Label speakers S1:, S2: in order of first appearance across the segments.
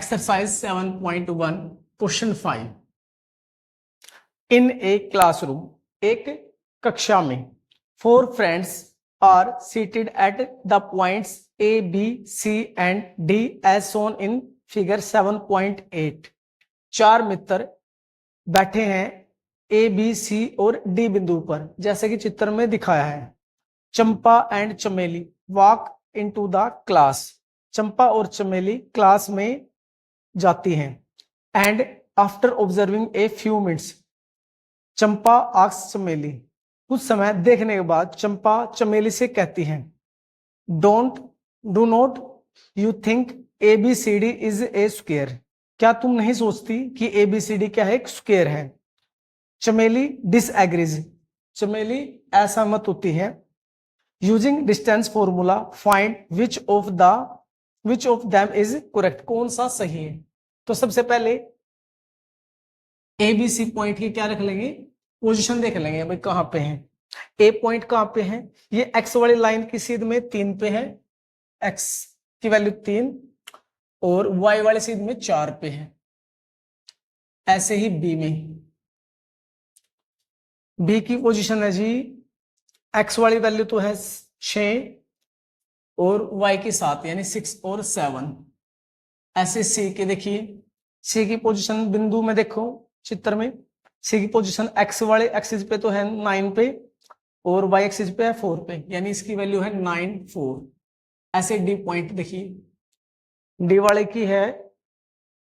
S1: Exercise 7.1 question 5। In a classroom, एक कक्षा में 4 friends are seated at the points A B C and D as shown in figure 7.8। 4 मित्र बैठे हैं ए B सी और डी बिंदु पर, जैसे कि चित्र में दिखाया है। चंपा एंड चमेली वॉक इनटू द क्लास। चंपा और चमेली क्लास में जाती हैं। And after observing a few minutes, Champa asks चमेली, कुछ समय देखने के बाद चंपा चमेली से कहती हैं, do not you think A B C D is a square. क्या तुम नहीं सोचती कि ए बी सी डी क्या है, एक स्क्वायर है। चमेली डिसएग्रीज, चमेली असहमत होती है। Using distance formula find which of them is correct, कौन सा सही है। तो सबसे पहले ए बी सी पॉइंट की क्या रख लेंगे, पोजीशन देख लेंगे भाई कहां पे है। ए पॉइंट कहां पे है, ये एक्स वाली लाइन की सीध में 3 पे है, एक्स की वैल्यू 3, और वाई वाली सीध में 4 पे है। ऐसे ही बी में, बी की पोजीशन है जी, एक्स वाली वैल्यू तो है 6 और वाई की 7, यानी 6 और 7। ऐसे सी के देखिए, सी की पोजीशन बिंदु में देखो चित्र में, सी की पोजीशन एक्स वाले एक्सिस पे तो है 9 पे और वाई एक्सिस पे है 4 पे, यानी इसकी वैल्यू है 9 4। ऐसे डी पॉइंट देखिए, डी वाले की है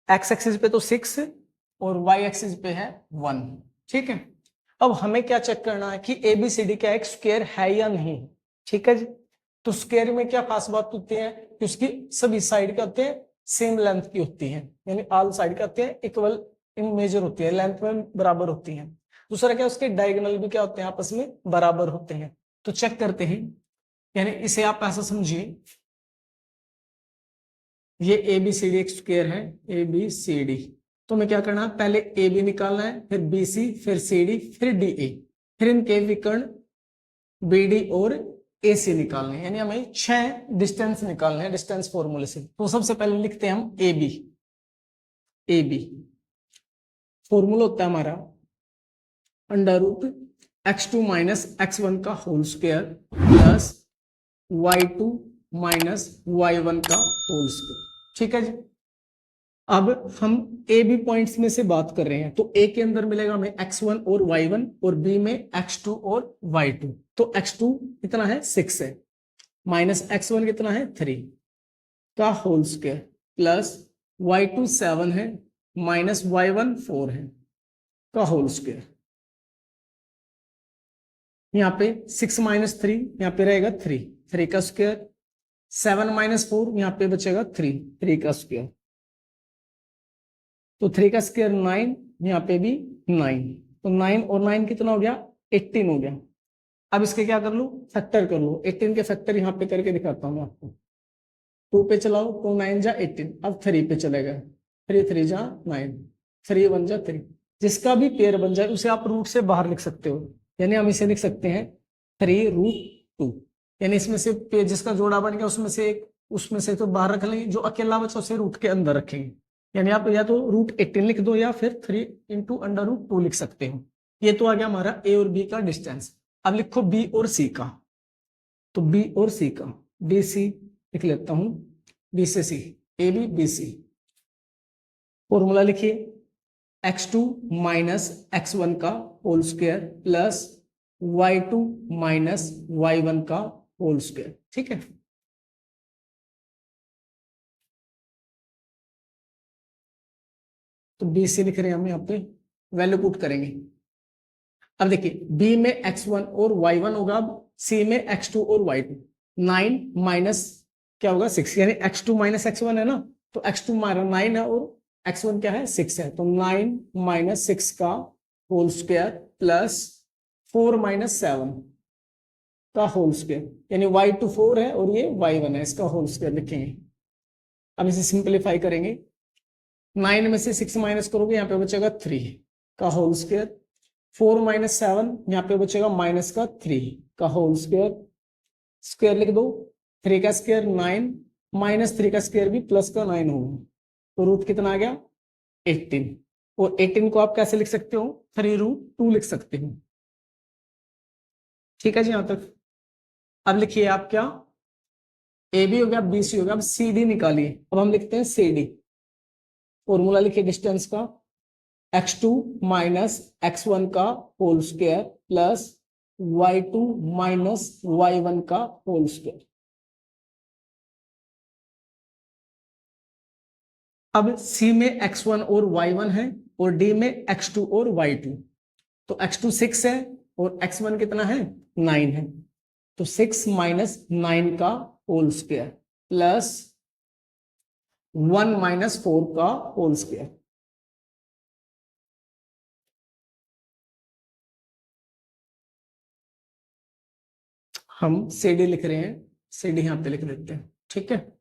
S1: एक्स एक्सिस पे तो 6 और वाई एक्सिस पे है 1। ठीक है, अब हमें क्या चेक करना है कि ए बी सी डी क्या एक स्क्वायर है या नहीं। ठीक है जी, तो स्क्वायर में क्या खास बात होती है कि उसकी सभी साइड क्या होते हैं, सेम लेंथ की होती है, यानी ऑल साइड क्या होते हैं, इक्वल इन मेजर होती है, लेंथ में बराबर होती है। दूसरा क्या, उसके डायगोनल भी क्या होते हैं, आपस में बराबर होते हैं। तो चेक करते हैं, यानी इसे आप ऐसा समझिए, ये ए बी सी डी एक स्क्वायर है, ए बी सी डी। तो हमें क्या करना है, पहले ए बी निकालना है, फिर बी सी, फिर सी डी, फिर डी ए, फिर इनके विकर्ण बी डी और ए सी निकालने हैं, यानी हमें 6 डिस्टेंस निकालने हैं डिस्टेंस फॉर्मूले से। तो सबसे पहले लिखते हैं हम A B. A B formula होता है हमारा √x2 माइनस x1 का whole square plus y2 minus y1 का होल स्क्वायर। ठीक है जी, अब हम ए बी पॉइंट्स में से बात कर रहे हैं, तो ए के अंदर मिलेगा हमें x1 और y1 और बी में x2 और y2। तो x2 कितना है, 6 है, माइनस x1 कितना है, 3 का होल स्क्वायर प्लस y2 7 है, माइनस y1 4 है का होल स्क्वायर। यहाँ पे 6 माइनस 3, यहाँ पे रहेगा 3 का स्क्वायर, 7 माइनस 4, यहाँ पे बचेगा 3 का स्क्वायर। तो 3 का स्क्वायर 9, यहाँ पे भी 9, तो 9 और 9 कितना हो गया, 18 हो गया। अब इसके क्या कर लो, फैक्टर कर लो। 18 के फैक्टर यहाँ पे करके दिखाता हूँ मैं आपको। 2 पे चलाओ तो 9 जा 18, अब 3 पे चलेगा, 3 जा 9, 3 1 जा 3। जिसका भी पेयर बन जाए उसे आप रूट से बाहर लिख सकते हो, यानी हम इसे लिख सकते हैं 3√2, यानी इसमें से पेयर जिसका जोड़ा बन गया उसमें से तो बाहर रख लेंगे, जो अकेला बचा उसे रूट के अंदर रखेंगे। यानी आप या तो √18 लिख दो या फिर 3 × √2 लिख सकते हो। ये तो आ गया हमारा ए और बी का डिस्टेंस। अब लिखो बी और सी का, तो बी और सी का, बी सी लिख लेता हूं, बी से C, A B B C. Formula लिखिए, x2 माइनस x1 का whole square plus y2 minus y1 का होल स्क्वायर। ठीक है, तो बी सी लिख रहे हैं हम, यहाँ पे वैल्यू पुट करेंगे। अब देखिए, बी में x1 और y1 होगा, अब सी में x2 और y2। 9 माइनस क्या होगा, 6, यानी x2 माइनस x1 है ना, तो x2 माइनस 9 है और x1 क्या है, 6 है, तो 9 माइनस 6 का होल स्क्वायर प्लस 4 माइनस 7 का होल स्क्वायर, यानी y2 4 है और ये y1 है, इसका होल स्क्वायर लिखेंगे। अब इसे सिंप्लीफाई करेंगे, 9 में से 6 माइनस करोगे, यहाँ पे बचेगा 3 का होल स्क्वायर, 4 माइनस 7, यहाँ पे बचेगा माइनस का 3 का होल स्क्वायर, स्क्वायर लिख दो, 3 का स्क्वायर 9, माइनस 3 का स्क्वायर भी प्लस का 9 होगा, तो रूट कितना आ गया 18, और 18 को आप कैसे लिख सकते हो 3√2 लिख सकते हो। ठीक है जी यहां तक। अब लिखिए आप क्या, ए बी हो गया, बी सी हो गया, अब सी डी निकालिए। अब हम लिखते हैं सी डी। फॉर्मूला लिखिए डिस्टेंस का, x2 माइनस x1 का whole square plus y2 minus y1 का होल स्क्वायर। अब C में x1 और y1 है और D में x2 और y2। तो x2 6 है और x1 कितना है 9 है। तो 6 माइनस 9 का होल स्क्वायर प्लस 1 माइनस 4 का होल स्क्वायर। हम CD लिख रहे हैं, CD यहां पे लिख देते हैं। ठीक है,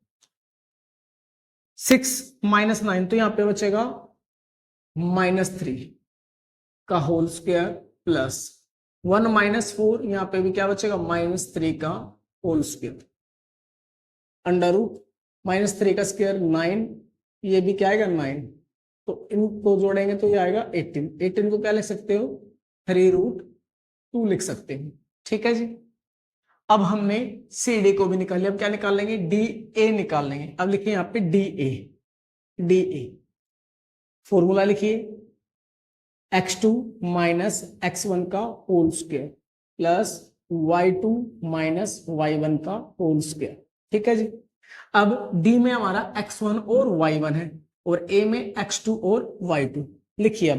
S1: 6 माइनस 9 तो यहां पे बचेगा -3 का होल स्क्वायर प्लस 1 माइनस 4, यहां पे भी क्या बचेगा -3 का होल स्क्वायर, अंडर रूट -3 का स्क्वायर 9, ये भी क्या आएगा 9, तो इनको जोड़ेंगे तो ये आएगा 18। 18 को क्या लिख सकते हो 3√2 लिख सकते हो। ठीक है जी। अब हमने सी डी को भी निकाल लिया, अब क्या निकाल लेंगे डी ए निकाल लेंगे। अब लिखिए यहाँ पे D A, D a formula लिखिए x2 माइनस x1 का whole square plus y2 minus y1 का होल स्क्वायर। ठीक है जी। अब d में हमारा x1 और y1 है और a में x2 और y2 लिखिए।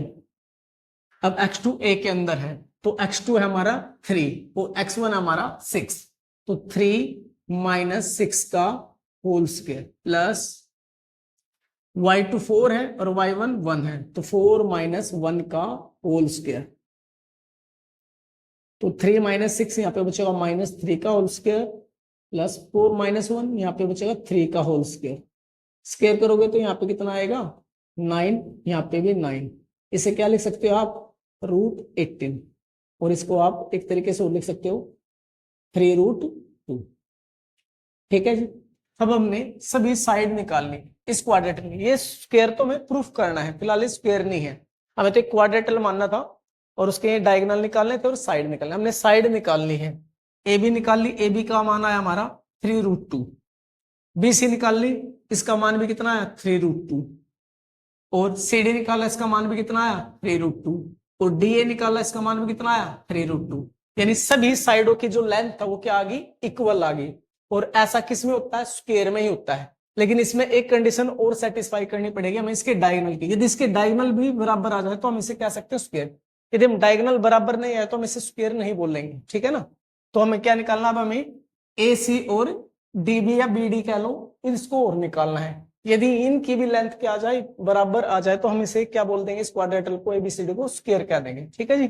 S1: अब x2 a के अंदर है तो x2 है हमारा 3 और x1 हमारा 6, तो 3 माइनस 6 का होल स्क्वायर प्लस y2 4 है और y1 1 है, तो 4 माइनस 1 का होल स्क्वायर। तो 3 माइनस 6 यहां पे बचेगा -3 का होल स्क्वायर प्लस 4 माइनस 1 यहां पे बचेगा 3 का होल स्क्वायर। स्क्वायर करोगे तो यहाँ पे कितना आएगा 9, यहाँ पे भी 9। इसे क्या लिख सकते हो आप √18, और इसको आप एक तरीके से लिख सकते हो 3√2। ठीक है जी। अब हमने सभी साइड निकाल ली इस क्वाड्रेटल में। ये स्क्वायर तो हमें प्रूफ करना है, फिलहाल स्क्वायर नहीं है, हमें तो एक क्वाड्रेटल मानना था और उसके डायगोनल निकालने थे और साइड निकालने। हमने साइड निकालनी है, ए बी निकाल ली, ए बी का मान आया हमारा 3√2, बी सी निकाल ली, इसका मान भी कितना आया 3√2, और सी डी निकाला, इसका मान भी कितना आया 3√2, और डी ए निकाला, इसका मान भी कितना आया 3√2। यानी सभी साइडों की जो लेंथ था वो क्या आ गई इक्वल आ गई। और ऐसा किस में होता है स्क्वायर में ही होता है, लेकिन इसमें एक कंडीशन और सेटिस्फाई करनी पड़ेगी हमें इसके डायगोनल की। यदि इसके डायगोनल भी बराबर आ जाए तो हम इसे कह सकते हैं स्क्वायर। यदि हम डायगोनल बराबर नहीं आए तो हम इसे स्क्वायर नहीं बोलेंगे। ठीक है ना। तो हमें क्या निकालना, अब हमें ए सी और डी बी या बी डी कह लो, इसको और निकालना है। यदि इनकी भी लेंथ क्या आ जाए बराबर आ जाए तो हम इसे क्या बोल देंगे, इस क्वाड्रेटल को एबीसीडी को स्क्वायर कह देंगे। ठीक है जी।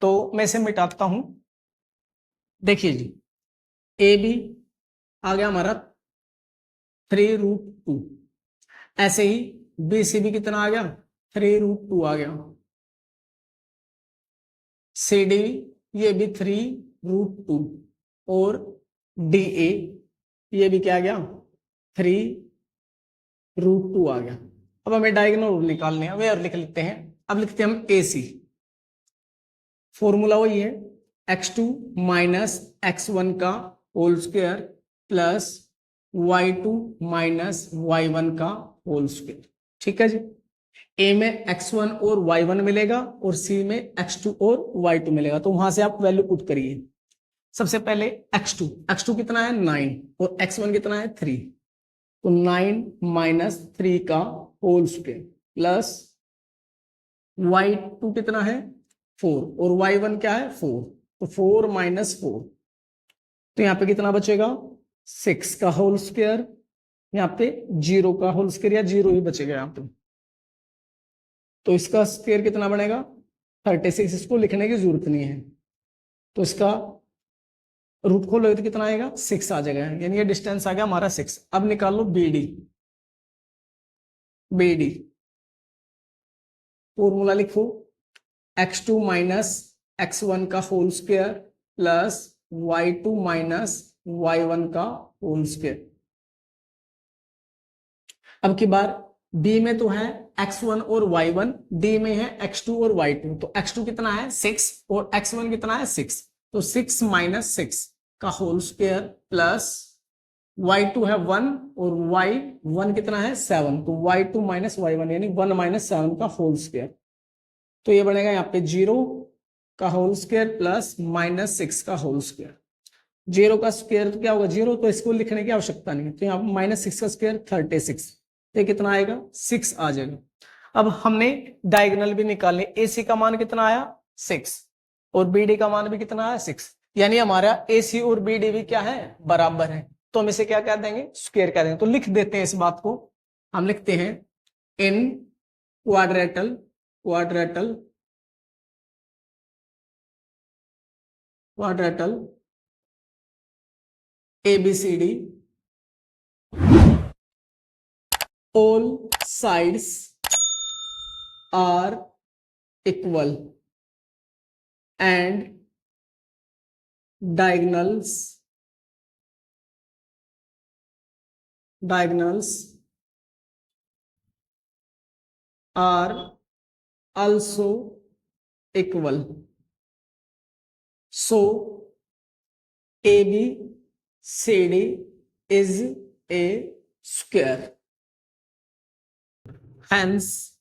S1: तो मैं इसे मिटाता हूं। देखिए जी, ए बी आ गया हमारा 3√2, ऐसे ही बी सी भी कितना आ गया 3√2 आ गया, सी डी ये भी 3√2, और डी ए ये भी क्या आ गया 3√2 आ गया। अब हमें डायगोनल निकालने हैं, वे और लिख लेते हैं। अब लिखते हैं हम ए सी, फॉर्मूला वही है x2 माइनस x1 का whole square plus y2 minus y1 का होल स्क्वायर। ठीक है जी। ए में x1 और y1 मिलेगा और सी में x2 और y2 मिलेगा, तो वहां से आप वैल्यू पुट करिए। सबसे पहले x2 कितना है 9 और x1 कितना है 3, तो 9 माइनस 3 का होल स्क्वायर प्लस y2 कितना है 4 और y1 क्या है 4, तो 4 माइनस 4, तो यहां पे कितना बचेगा 6 का होल स्क्वायर, यहां पे 0 का होल स्क्वायर या 0 ही बचेगा यहां पे, तो इसका स्क्वायर कितना बनेगा 36। इसको लिखने की जरूरत नहीं है, तो इसका रूट खोलोगे तो कितना आएगा 6 आ जाएगा, यानी ये डिस्टेंस आ गया हमारा 6। अब निकालो बी डी, फॉर्मूला लिखो x2 माइनस x1 का whole square plus y2 minus y1 का होल स्क्वायर। अब की बार बी में तो है x1 और y1, डी में है x2 और y2। तो x2 कितना है 6 और x1 कितना है 6, तो 6 माइनस 6 का होल स्क्वायर प्लस y2 है 1 और y1 कितना है 7, तो y2 माइनस y1 यानी 1 माइनस 7 का होल स्क्वायर। तो ये बनेगा यहाँ पे 0 का होल स्क्वायर प्लस माइनस 6 का होल स्क्वायर। 0 का स्क्वायर तो क्या होगा 0, तो इसको लिखने की आवश्यकता नहीं है, तो यहाँ माइनस 6 का स्क्वायर 36, तो कितना आएगा 6 आ जाएगा। अब हमने डायगोनल भी निकालने, AC का मान कितना आया 6 और BD का मान भी कितना आया 6, यानी हमारा AC और BD भी क्या है बराबर है, तो हम इसे क्या कह देंगे स्क्वायर कह देंगे। तो लिख देते हैं इस बात को, हम लिखते हैं इन quadrilateral ABCD all sides are equal and diagonals are also equal, so ABCD is a square, hence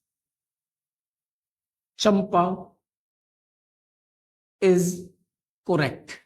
S1: Champa is correct.